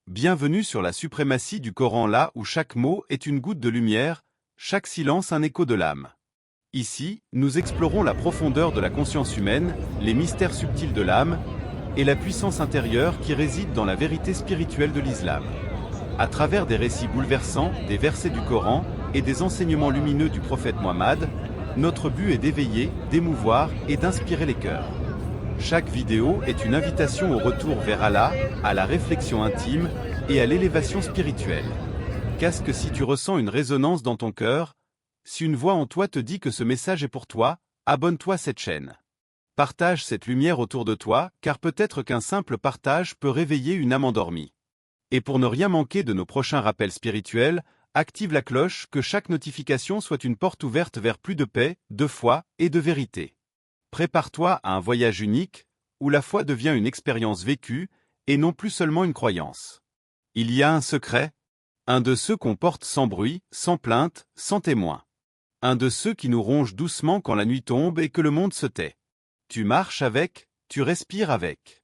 Bienvenue sur la suprématie du Coran, là où chaque mot est une goutte de lumière, chaque silence un écho de l'âme. Ici, nous explorons la profondeur de la conscience humaine, les mystères subtils de l'âme, et la puissance intérieure qui réside dans la vérité spirituelle de l'islam. À travers des récits bouleversants, des versets du Coran, et des enseignements lumineux du prophète Mohammed, notre but est d'éveiller, d'émouvoir et d'inspirer les cœurs. Chaque vidéo est une invitation au retour vers Allah, à la réflexion intime et à l'élévation spirituelle. Qu'est-ce que si tu ressens une résonance dans ton cœur, si une voix en toi te dit que ce message est pour toi, abonne-toi à cette chaîne. Partage cette lumière autour de toi, car peut-être qu'un simple partage peut réveiller une âme endormie. Et pour ne rien manquer de nos prochains rappels spirituels, active la cloche, que chaque notification soit une porte ouverte vers plus de paix, de foi et de vérité. Prépare-toi à un voyage unique, où la foi devient une expérience vécue, et non plus seulement une croyance. Il y a un secret, un de ceux qu'on porte sans bruit, sans plainte, sans témoin. Un de ceux qui nous ronge doucement quand la nuit tombe et que le monde se tait. Tu marches avec, tu respires avec.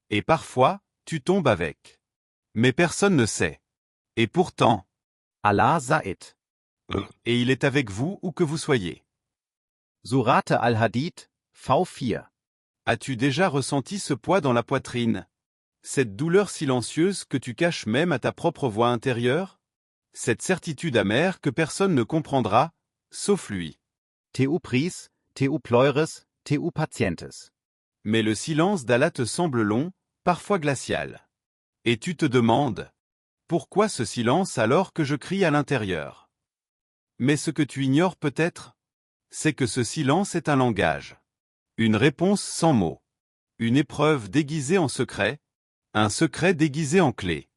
Et parfois, tu tombes avec. Mais personne ne sait. Et pourtant, Allah Said. Et il est avec vous où que vous soyez. Surate al-Hadid, V4. As-tu déjà ressenti ce poids dans la poitrine? Cette douleur silencieuse que tu caches même à ta propre voix intérieure? Cette certitude amère que personne ne comprendra, sauf lui. Teu pris, teu pleures, teu patientes. Mais le silence d'Allah te semble long, parfois glacial. Et tu te demandes, pourquoi ce silence alors que je crie à l'intérieur? Mais ce que tu ignores peut-être, c'est que ce silence est un langage. Une réponse sans mots. Une épreuve déguisée en secret, un secret déguisé en clé.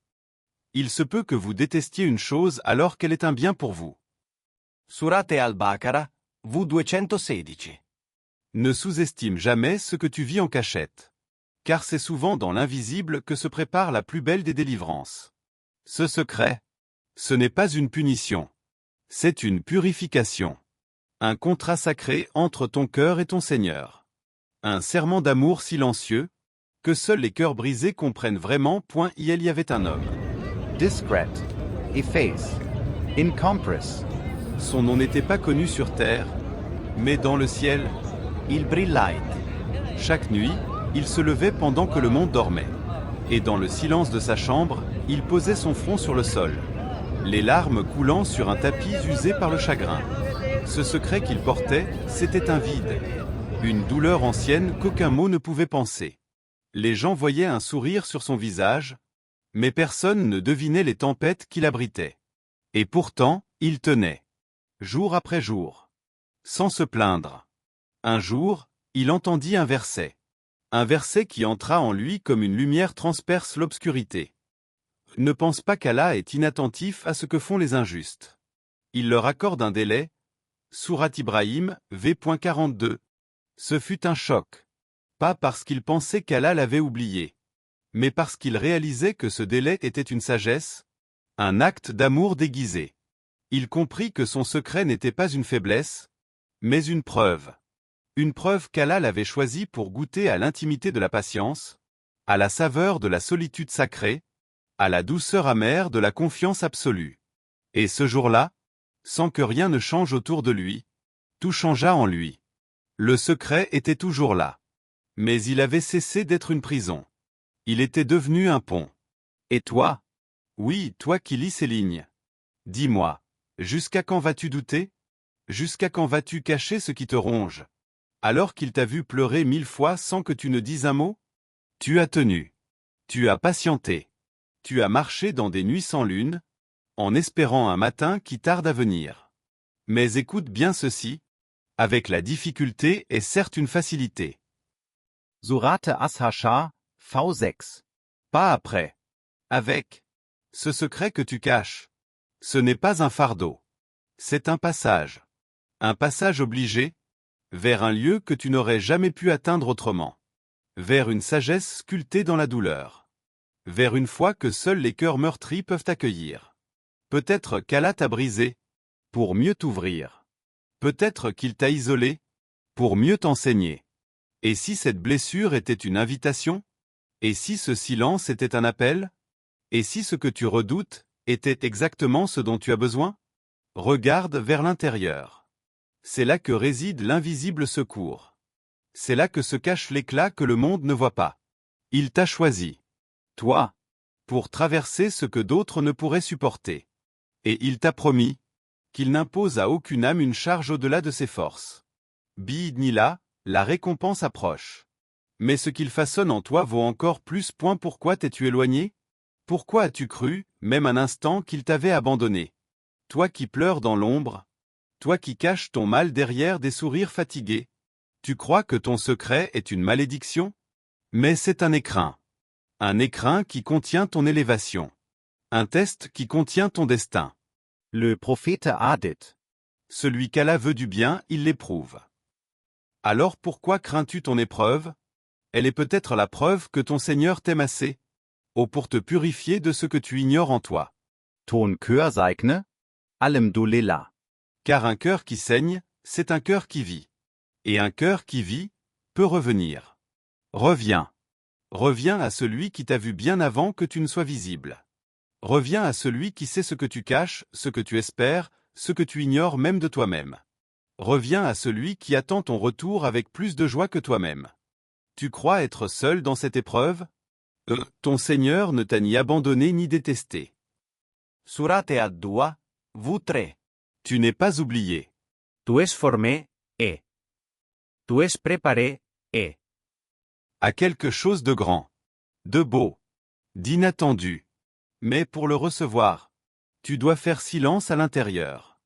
Il se peut que vous détestiez une chose alors qu'elle est un bien pour vous. Surate al-Baqarah, V216. Ne sous-estime jamais ce que tu vis en cachette. Car c'est souvent dans l'invisible que se prépare la plus belle des délivrances. Ce secret, ce n'est pas une punition. C'est une purification. Un contrat sacré entre ton cœur et ton Seigneur. Un serment d'amour silencieux, que seuls les cœurs brisés comprennent vraiment. Il y avait un homme. Discret. Efface. Incompris. Son nom n'était pas connu sur terre, mais dans le ciel, Il brillait. chaque nuit, il se levait pendant que le monde dormait. Et dans le silence de sa chambre, il posait son front sur le sol, les larmes coulant sur un tapis usé par le chagrin. Ce secret qu'il portait, c'était un vide, une douleur ancienne qu'aucun mot ne pouvait penser. Les gens voyaient un sourire sur son visage, mais personne ne devinait les tempêtes qui l'abritaient. Et pourtant, il tenait, jour après jour, sans se plaindre. Un jour, il entendit un verset qui entra en lui comme une lumière transperce l'obscurité. Ne pense pas qu'Allah est inattentif à ce que font les injustes. Il leur accorde un délai. Sourate Ibrahim, v.42. Ce fut un choc. Pas parce qu'il pensait qu'Allah l'avait oublié, mais parce qu'il réalisait que ce délai était une sagesse, un acte d'amour déguisé. Il comprit que son secret n'était pas une faiblesse, mais une preuve. Une preuve qu'Allah l'avait choisi pour goûter à l'intimité de la patience, à la saveur de la solitude sacrée, à la douceur amère de la confiance absolue. Et ce jour-là, sans que rien ne change autour de lui, tout changea en lui. Le secret était toujours là. Mais il avait cessé d'être une prison. Il était devenu un pont. Et toi? Oui, toi qui lis ces lignes. Dis-moi, jusqu'à quand vas-tu douter? Jusqu'à quand vas-tu cacher ce qui te ronge? Alors qu'il t'a vu pleurer 1000 fois sans que tu ne dises un mot? Tu as tenu. Tu as patienté. Tu as marché dans des nuits sans lune, en espérant un matin qui tarde à venir. Mais écoute bien ceci. Avec la difficulté est certes une facilité. Surate As-Hashar, V6. Pas après. Avec. Ce secret que tu caches. Ce n'est pas un fardeau. C'est un passage. Un passage obligé, vers un lieu que tu n'aurais jamais pu atteindre autrement. Vers une sagesse sculptée dans la douleur. Vers une foi que seuls les cœurs meurtris peuvent accueillir. Peut-être qu'Allah t'a brisé, pour mieux t'ouvrir. Peut-être qu'il t'a isolé, pour mieux t'enseigner. Et si cette blessure était une invitation? Et si ce silence était un appel? Et si ce que tu redoutes était exactement ce dont tu as besoin? Regarde vers l'intérieur. C'est là que réside l'invisible secours. C'est là que se cache l'éclat que le monde ne voit pas. Il t'a choisi, toi, pour traverser ce que d'autres ne pourraient supporter. Et il t'a promis qu'il n'impose à aucune âme une charge au-delà de ses forces. Bi-Idnila, la récompense approche. Mais ce qu'il façonne en toi vaut encore plus. Pourquoi t'es-tu éloigné? Pourquoi as-tu cru, même un instant, qu'il t'avait abandonné? Toi qui pleures dans l'ombre, toi qui caches ton mal derrière des sourires fatigués, tu crois que ton secret est une malédiction? Mais c'est un écrin. Un écrin qui contient ton élévation. Un test qui contient ton destin. Le prophète a dit. Celui qu'Allah veut du bien, il l'éprouve. Alors pourquoi crains-tu ton épreuve? Elle est peut-être la preuve que ton Seigneur t'aime assez, pour te purifier de ce que tu ignores en toi. Ton cœur seigne, alhamdulillah. Car un cœur qui saigne, c'est un cœur qui vit. Et un cœur qui vit, peut revenir. Reviens. Reviens à celui qui t'a vu bien avant que tu ne sois visible. Reviens à celui qui sait ce que tu caches, ce que tu espères, ce que tu ignores même de toi-même. Reviens à celui qui attend ton retour avec plus de joie que toi-même. Tu crois être seul dans cette épreuve? Ton Seigneur ne t'a ni abandonné ni détesté. Surate ad-dua, vous tre. Tu n'es pas oublié. Tu es formé, et. Tu es préparé, et. À quelque chose de grand, de beau, d'inattendu. Mais pour le recevoir, tu dois faire silence à l'intérieur.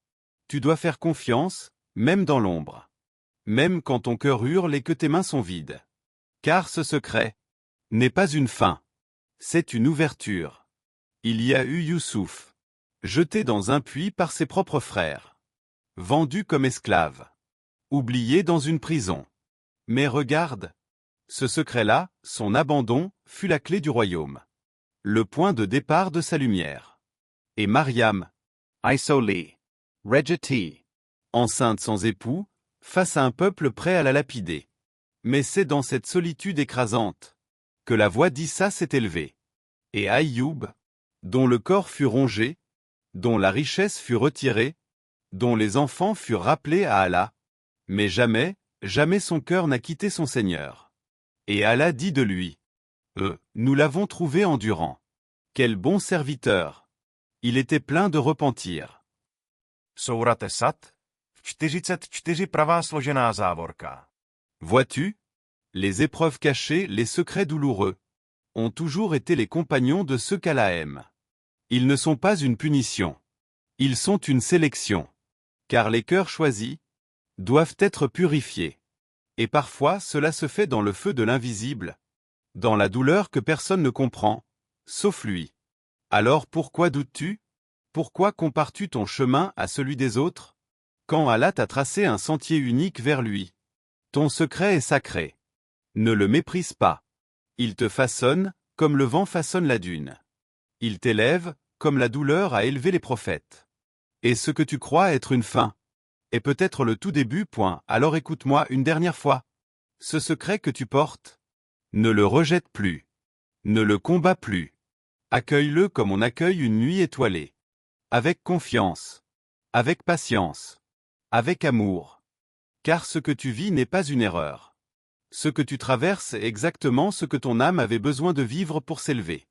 Tu dois faire confiance, même dans l'ombre. Même quand ton cœur hurle et que tes mains sont vides. Car ce secret n'est pas une fin. C'est une ouverture. Il y a eu Youssouf, jeté dans un puits par ses propres frères. Vendu comme esclave. Oublié dans une prison. Mais regarde, ce secret-là, son abandon, fut la clé du royaume. Le point de départ de sa lumière. Et Mariam, Isolé. Rejeté. enceinte sans époux, face à un peuple prêt à la lapider. Mais c'est dans cette solitude écrasante que la voix d'Issa s'est élevée. Et Aïyoub, dont le corps fut rongé, dont la richesse fut retirée, dont les enfants furent rappelés à Allah, mais jamais, jamais son cœur n'a quitté son Seigneur. Et Allah dit de lui, nous l'avons trouvé endurant. Quel bon serviteur. Il était plein de repentir. Sourate Sat, 44 pravá složená závorka. Vois-tu? Les épreuves cachées, les secrets douloureux, ont toujours été les compagnons de ceux qu'Allah aime. Ils ne sont pas une punition. Ils sont une sélection. Car les cœurs choisis doivent être purifiés. Et parfois cela se fait dans le feu de l'invisible, dans la douleur que personne ne comprend, sauf lui. Alors pourquoi doutes-tu? Pourquoi compares-tu ton chemin à celui des autres? Quand Allah t'a tracé un sentier unique vers lui. Ton secret est sacré. Ne le méprise pas. Il te façonne, comme le vent façonne la dune. Il t'élève, comme la douleur a élevé les prophètes. Et ce que tu crois être une fin est peut-être le tout début. Alors écoute-moi une dernière fois. Ce secret que tu portes, ne le rejette plus. Ne le combat plus. Accueille-le comme on accueille une nuit étoilée. Avec confiance. Avec patience. Avec amour. Car ce que tu vis n'est pas une erreur. Ce que tu traverses est exactement ce que ton âme avait besoin de vivre pour s'élever.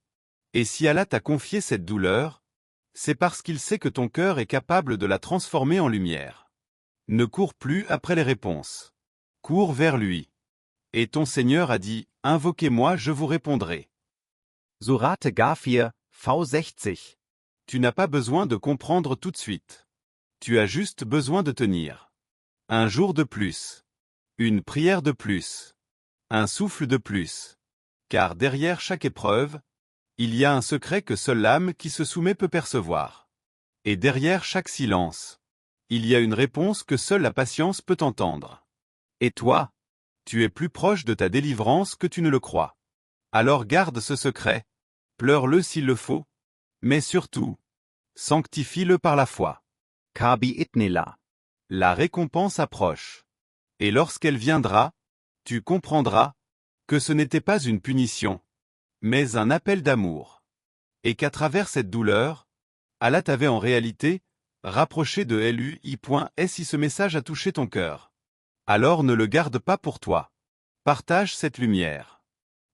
Et si Allah t'a confié cette douleur, c'est parce qu'il sait que ton cœur est capable de la transformer en lumière. Ne cours plus après les réponses. Cours vers lui. Et ton Seigneur a dit, invoquez-moi, je vous répondrai. Surate Ghafir, V60. Tu n'as pas besoin de comprendre tout de suite. Tu as juste besoin de tenir. Un jour de plus. Une prière de plus. Un souffle de plus. Car derrière chaque épreuve, il y a un secret que seule l'âme qui se soumet peut percevoir. Et derrière chaque silence, il y a une réponse que seule la patience peut entendre. Et toi, tu es plus proche de ta délivrance que tu ne le crois. Alors garde ce secret, pleure-le s'il le faut, mais surtout, sanctifie-le par la foi. Kabi itnila. La récompense approche. Et lorsqu'elle viendra, tu comprendras que ce n'était pas une punition, mais un appel d'amour. Et qu'à travers cette douleur, Allah t'avait en réalité rapproché de lui. Si ce message a touché ton cœur, alors ne le garde pas pour toi. Partage cette lumière.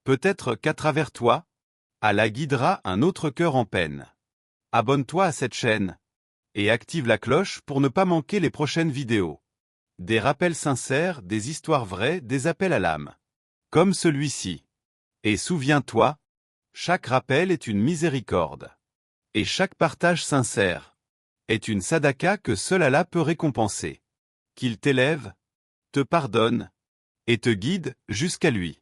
Peut-être qu'à travers toi, Allah guidera un autre cœur en peine. Abonne-toi à cette chaîne et active la cloche pour ne pas manquer les prochaines vidéos. Des rappels sincères, des histoires vraies, des appels à l'âme. Comme celui-ci. Et souviens-toi, chaque rappel est une miséricorde. Et chaque partage sincère est une sadaka que seul Allah peut récompenser. Qu'il t'élève, te pardonne et te guide jusqu'à lui.